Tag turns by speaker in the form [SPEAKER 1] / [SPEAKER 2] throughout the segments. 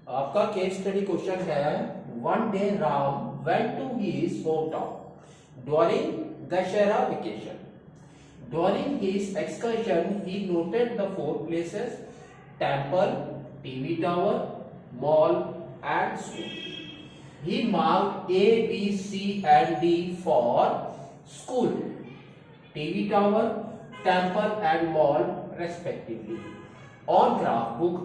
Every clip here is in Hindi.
[SPEAKER 1] आपका केस स्टडी क्वेश्चन है, one day Ram went to his hometown during Dashera vacation. During his excursion, he noted the 4 places: temple, TV tower, mall, and school. He marked A, B, C, and D for school, TV tower, temple, and mall respectively. On graph book,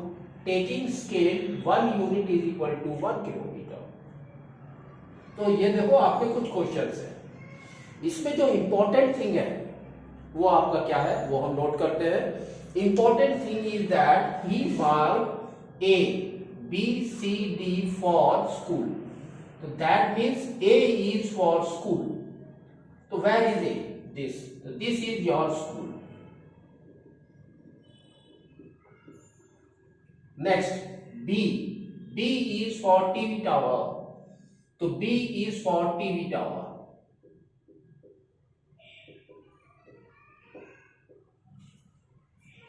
[SPEAKER 1] taking scale 1 unit is equal to 1 kilometre. तो ये देखो आपके कुछ क्वेश्चंस हैं. इसमें जो इंपॉर्टेंट थिंग है वो आपका क्या है वो हम नोट करते हैं. Important thing is that he mark A B C D for school. तो that means A is for school. तो वेयर इज ए? दिस. तो this is your school. Next B. B is for TV tower. तो B is for TV tower.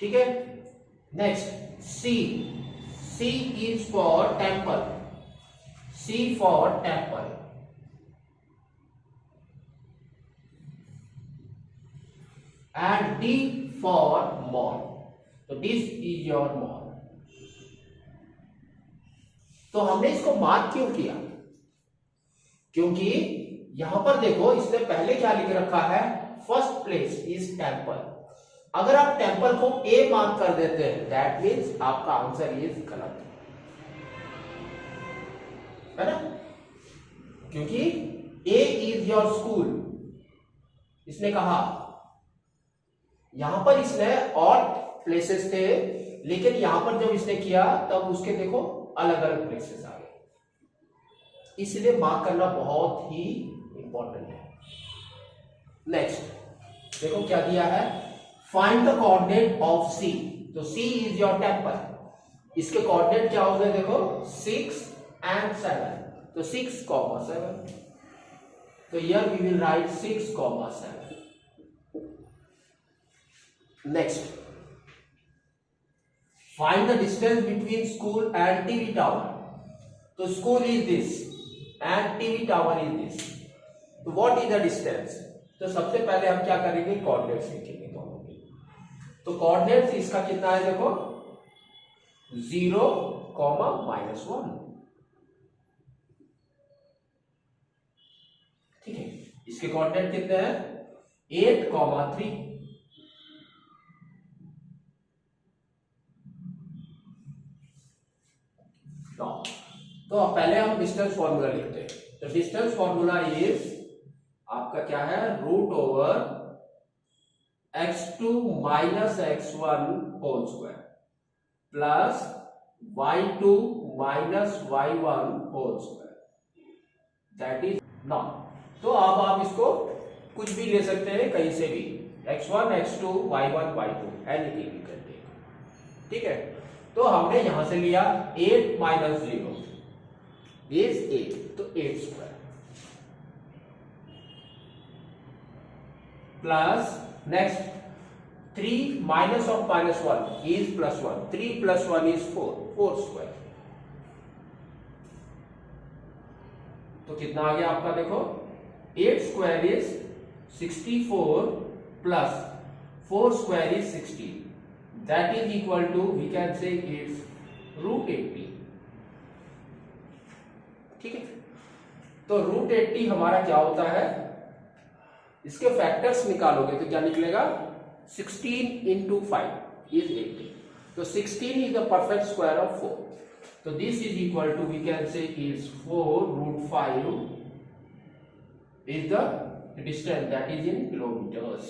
[SPEAKER 1] ठीक है. Next C. C is for temple. C for temple. And D for mall. तो this is your mall. तो हमने इसको मार्क क्यों किया? क्योंकि यहां पर देखो इसने पहले क्या लिख रखा है, फर्स्ट प्लेस इज टेम्पल. अगर आप टेम्पल को ए मार्क कर देते हैं दैट मीन्स आपका आंसर इज गलत है ना, क्योंकि ए इज योर स्कूल इसने कहा. यहां पर इसने और प्लेसेस थे लेकिन यहां पर जब इसने किया तब उसके देखो अलग अलग प्लेसेस आ गए. इसलिए मार्क करना बहुत ही इंपॉर्टेंट है. नेक्स्ट देखो क्या दिया है, फाइंड द कोऑर्डिनेट ऑफ सी. तो सी इज योर टेम्पल. इसके कोऑर्डिनेट क्या हो गए देखो 6 and 7. तो 6, 7. तो here we will write 6, 7. Next find the distance between school and TV tower. तो school is this and TV tower is this. तो what is the distance? तो सबसे पहले हम क्या करेंगे, कोऑर्डिनेट्स लिखेंगे दोनों के. तो कोऑर्डिनेट्स इसका कितना है देखो 0, -1. ठीक है. इसके कोऑर्डिनेट कितने हैं 8, 3. तो पहले हम डिस्टेंस फॉर्मूला लिखते हैं. तो डिस्टेंस फॉर्मूला इज आपका क्या है, √/(x2 - x1) whole square plus y2 - y1 whole square. That is not. तो अब आप इसको कुछ भी ले सकते हैं कहीं से भी, x1, x2, y1, y2 anything you can take. ठीक है. तो हमने यहां से लिया 8 - 0 is 8. तो 8 square plus next 3 minus of -1 is +1. 3 + 1 is 4. 4 square. तो कितना आ गया आपका देखो 8 square is 64 plus 4 square is 16. That is equal to we can say it's √80. ठीक है. तो √80 हमारा क्या होता है, इसके फैक्टर्स निकालोगे तो क्या निकलेगा 16 × 5 इज 80. तो 16 इज द परफेक्ट स्क्वायर ऑफ 4. तो this is equal to we can say is 4√5 is the distance that is in kilometres.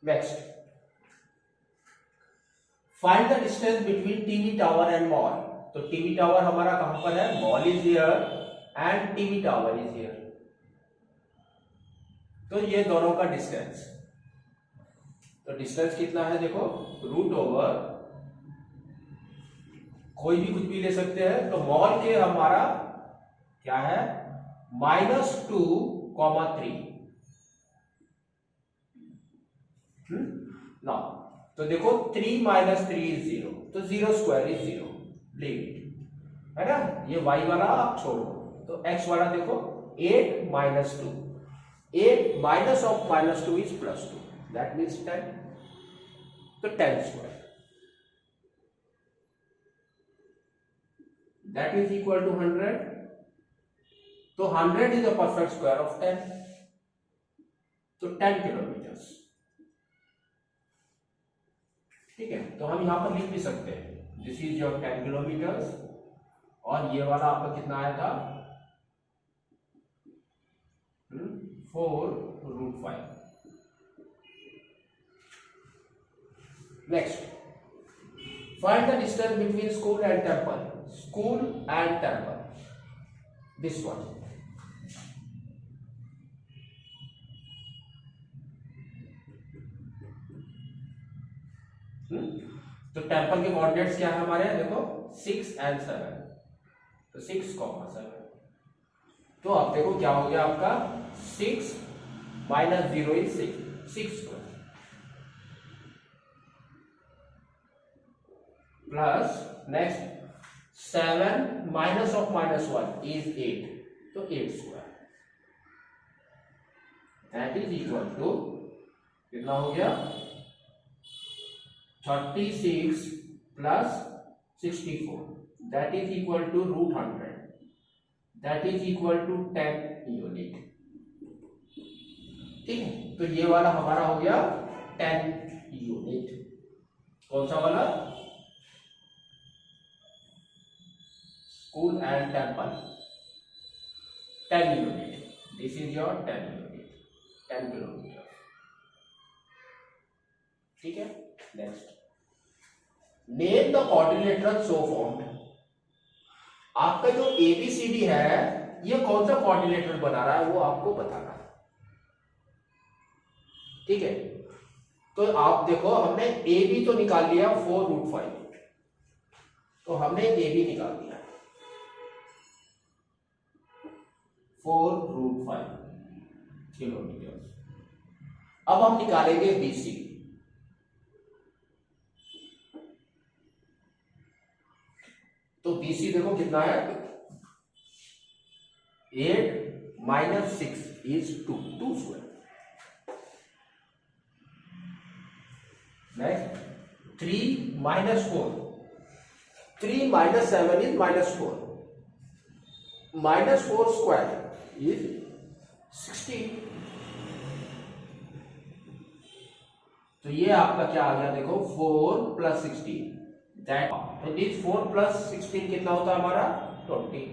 [SPEAKER 1] Next find the distance between TV tower and mall. तो टीवी टावर हमारा कहां पर है, mall is here and TV tower is here. तो ये दोनों का डिस्टेंस. तो डिस्टेंस कितना है देखो √, कोई भी कुछ भी ले सकते हैं. तो मॉल के हमारा क्या है -2, 3. ना तो देखो 3 माइनस 3 इज 0, तो 0 स्क्वायर इज 0, लीव है ना। ये y वाला आप छोड़ो, तो x वाला देखो 8 minus 2, 8 minus of minus 2 is plus 2, that means 10, तो 10 square, that is equal to 100, तो 100 is the perfect square of 10, तो 10 किलोमीटर्स। ठीक है, तो हम यहां पर लिख भी सकते हैं दिस इज योर 10 किलोमीटर्स, और ये वाला आपका कितना आया था 4√5। Next, find the distance between school and temple, school and temple, this one. तो टेम्पल के कोऑर्डिनेट्स क्या है हमारे, देखो 6 एंड 7, तो 6,7, तो अब देखो क्या हो गया आपका 6 minus 0 is 6 square, plus next 7 minus of minus 1 is 8, तो 8 square, that is equal to कितना हो गया 36 plus 64, that is equal to √100, that is equal to 10 unit. ठीक है, तो ये वाला हमारा हो गया 10 यूनिट। कौन सा वाला, school and temple 10 unit, this is your 10 unit, 10 kilometre. ठीक है, next, name the coordinator so formed. आपका जो ABCD है ये कौन सा कोऑर्डिनेटर बना रहा है वो आपको बताना है। ठीक है, तो आप देखो हमने AB तो निकाल लिया 4√5, तो हमने AB निकाल दिया 4√5 किलोमीटर। अब हम निकालेंगे BC, तो BC देखो कितना है 8 minus 6 is 2 square, next 3 minus 4, 3 minus 7 is -4, -4 square is 16, तो ये आपका क्या आ गया देखो 4 प्लस 16, दैट तो दिस 4 प्लस 16 कितना होता है हमारा 20,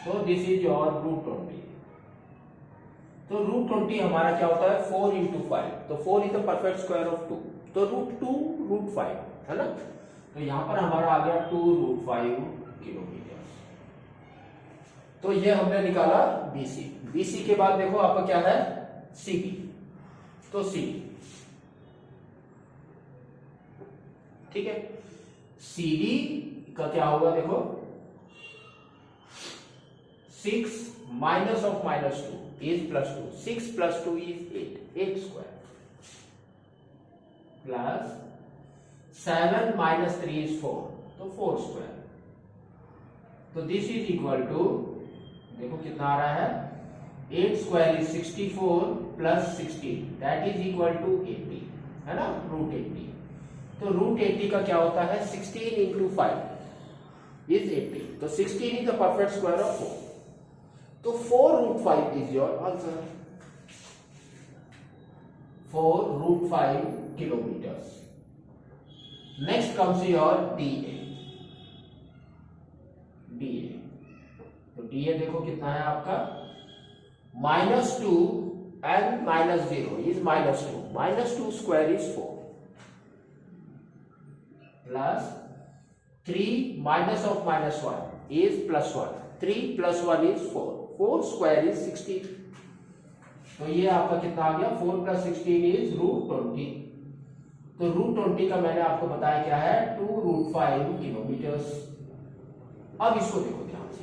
[SPEAKER 1] तो दिस इज योर √20, तो √20 हमारा क्या होता है 4 इंटू 5, तो 4 is the perfect square of 2, तो √2√5 है ना, तो यहां पर हमारा आ गया 2√5 किलोमीटर। तो ये हमने निकाला BC। BC के बाद देखो आपका क्या है CD, तो C, ठीक है, CD का क्या होगा देखो 6 minus of -2 is +2, 6 + 2 is 8 square, plus 7 minus 3 is 4, तो 4 स्क्वायर, तो दिस इज इक्वल टू देखो कितना आ रहा है 8 square is 64 plus 16, that is equal to 80, है ना, √80, तो √80 का क्या होता है 16 इंटू 5 इज 80, तो 16 इज द परफेक्ट स्क्वायर ऑफ 4, तो 4√5 is your answer, 4√5 kilometres. Next comes your DA, तो DA देखो कितना है आपका -2 and -0 is -2, -2 square is 4, plus 3 minus of -1 is +1, 3 + 1 is 4, 4 square is 16, तो ये आपका कितना आ गया 4 + 16 इज √20, तो √20 का मैंने आपको बताया क्या है 2√5 किलोमीटर्स। अब इसको देखो ध्यान से,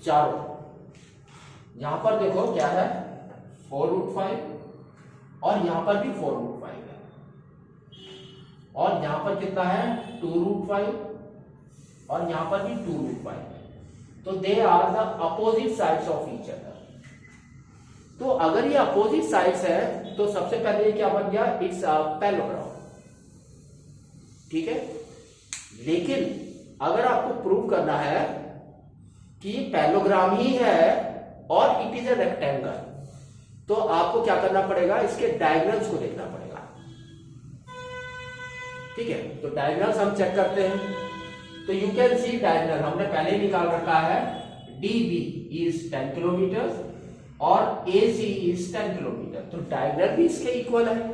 [SPEAKER 1] चारों यहां पर देखो क्या है 4√5 और यहां पर भी 4√5 है, और यहाँ पर कितना है 2√5 और यहाँ पर भी 2√5। तो they are the opposite sides of each other. तो अगर ये अपोजिट साइड्स है तो सबसे पहले ये क्या बन गया, इट्स अ पैरेललोग्राम। ठीक है, लेकिन अगर आपको प्रूव करना है कि ये पैरेललोग्राम ही है और इट इज अ रेक्टेंगल, तो आपको क्या करना पड़ेगा, इसके डायगोनल्स को देखना पड़ेगा। ठीक है, तो डायगोनल्स हम चेक करते हैं। तो यू कैन सी डायगोनल हमने पहले ही निकाल रखा है, DB इज 10 किलोमीटर और AC इज 10 किलोमीटर, तो डायगोनल भी इसके इक्वल है,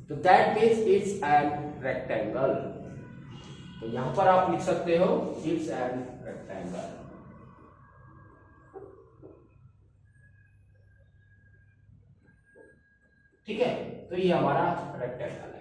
[SPEAKER 1] तो that means it's an rectangle. तो यहां पर आप लिख सकते हो इट्स एन रेक्टेंगल। ठीक है, तो ये हमारा रेक्टेंगल है।